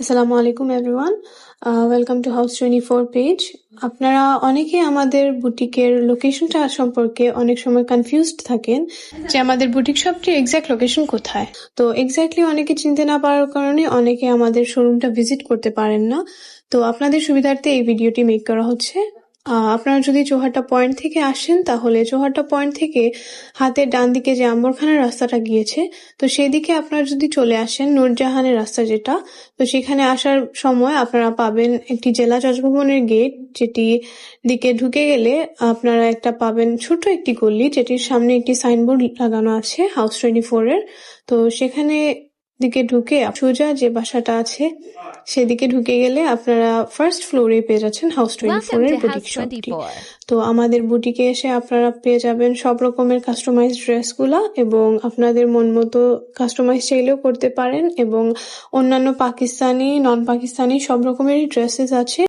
আসসালামু আলাইকুম everyone. Welcome to house 24 page. আপনারা অনেকেই আমাদের বুটিকের লোকেশনটা সম্পর্কে অনেক সময় কনফিউজড থাকেন যে আমাদের বুটিক শপটির এক্সাক্ট লোকেশন কোথায়। তো এক্স্যাক্টলি অনেকে চিনতে না পারার কারণে অনেকে আমাদের শোরুমটা ভিজিট করতে পারেন না। তো আপনাদের সুবিধার্থে এই ভিডিওটি মেক করা হচ্ছে। আপনারা যদি চৌহাট্টা পয়েন্ট থেকে আসেন তাহলে চৌহাট্টা পয়েন্ট থেকে হাতের ডান দিকে যে আম্বরখানার রাস্তাটা গিয়েছে, তো সেদিকে আপনারা যদি চলে আসেন নূরজাহানের রাস্তা যেটা, তো সেখানে আসার সময় আপনারা পাবেন একটি জেলা জজ ভবনের গেট, যেটি দিকে ঢুকে গেলে আপনারা একটা পাবেন ছোট একটি গলি, যেটির সামনে একটি সাইনবোর্ড লাগানো আছে হাউস 24 এর। তো সেখানে দিকে ঢুকে সোজা যে বাসাটা আছে সেদিকে ঢুকে গেলে আপনারা ফার্স্ট ফ্লোরে পেয়ে যাচ্ছেন হাউস 24 এর বুটিক শপটি। তো আমাদের বুটিকে এসে আপনারা পেয়ে যাবেন সব রকমের কাস্টমাইজ ড্রেসগুলা, এবং আপনাদের মন মতো কাস্টমাইজ চাইলেও করতে পারেন, এবং অন্যান্য পাকিস্তানি নন পাকিস্তানি সব রকমেরই ড্রেসেস আছে।